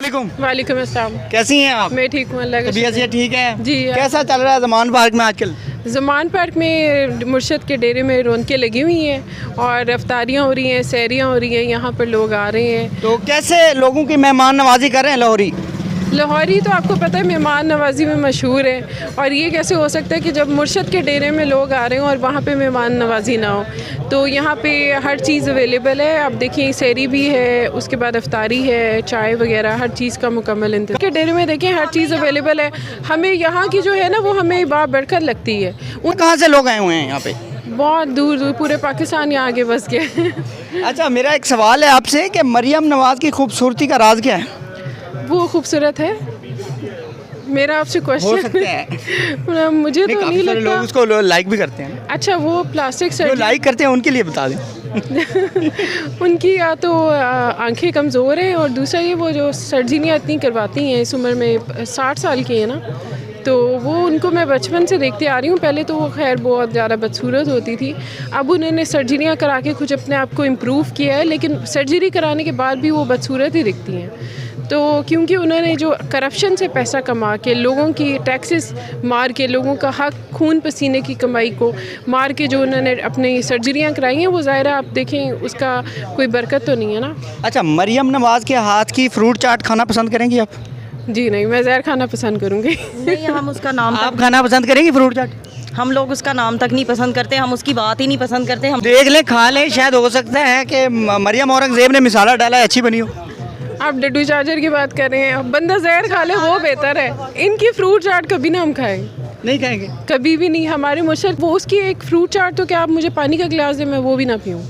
वालेकुम। वालेकुम अस्सलाम। कैसी हैं आप? मैं ठीक हूँ, अल्लाह का तबीयत शुक्र से ठीक है जी। कैसा चल रहा है ज़मान पार्क में आजकल? ज़मान पार्क में मुर्शद के डेरे में रौनकें लगी हुई हैं और अफ्तारियाँ हो रही हैं, सैरियाँ हो रही हैं, यहाँ पर लोग आ रहे हैं। तो कैसे लोगों की मेहमान नवाजी कर रहे हैं लाहौरी? लाहौरी तो आपको पता है मेहमान नवाजी में मशहूर है, और ये कैसे हो सकता है कि जब मुर्शद के डेरे में लोग आ रहे हों और वहाँ पे मेहमान नवाजी ना हो। तो यहाँ पे हर चीज़ अवेलेबल है। आप देखिए सैरी भी है, उसके बाद अफ्तारी है, चाय वगैरह हर चीज़ का मुकम्मल इंतज़ाम के डेरे में देखें हर चीज़ अवेलेबल है। हमें यहाँ की जो है ना वो हमें बाबरकत लगती है। कहाँ से लोग आए हुए हैं यहाँ पे? बहुत दूर दूर पूरे पाकिस्तान यहाँ आगे बस गए। अच्छा, मेरा एक सवाल है आपसे कि मरियम नवाज़ की खूबसूरती का राज क्या है? वो खूबसूरत है। मेरा आपसे हो क्वेश्चन सकते हैं मुझे तो काफ़ी नहीं सारे लोग लगता। उसको लाइक भी करते हैं। अच्छा, वो प्लास्टिक जो सर्जरी लाइक करते हैं उनके लिए बता दें। उनकी या तो आंखें कमज़ोर हैं, और दूसरा ये वो जो सर्जरियाँ इतनी करवाती हैं इस उम्र में, 60 साल की है ना, तो वो उनको मैं बचपन से देखती आ रही हूँ। पहले तो वो खैर बहुत ज़्यादा बदसूरत होती थी, अब उन्होंने सर्जरियाँ करा के कुछ अपने आप को इम्प्रूव किया है, लेकिन सर्जरी कराने के बाद भी वो बदसूरत ही दिखती हैं। तो क्योंकि उन्होंने जो करप्शन से पैसा कमा के, लोगों की टैक्सेस मार के, लोगों का हक खून पसीने की कमाई को मार के जो उन्होंने अपनी सर्जरियाँ कराई हैं, वो ज़ाहिर है आप देखें उसका कोई बरकत तो नहीं है ना। अच्छा, मरियम नवाज़ के हाथ की फ्रूट चाट खाना पसंद करेंगी आप? जी नहीं, मैं ज़हर खाना पसंद करूँगी। नहीं, हम उसका नाम आप खाना पसंद करेंगी फ्रूट चाट? हम लोग उसका नाम तक नहीं पसंद करते, हम उसकी बात ही नहीं पसंद करते। हम देख लें, खा लें, शायद हो सकता है कि मरियम औरंगज़ेब ने मिसाला डाला है, अच्छी बनी हो। आप डड्डू चार्जर की बात कर रहे हैं, अब बंदा जहर खा ले वो बेहतर है। इनकी फ्रूट चाट कभी ना हम खाएं, नहीं खाएंगे? कभी भी नहीं। हमारे मुर्शद वो उसकी एक फ्रूट चाट तो क्या आप मुझे पानी का गिलास दें मैं वो भी ना पीऊँ।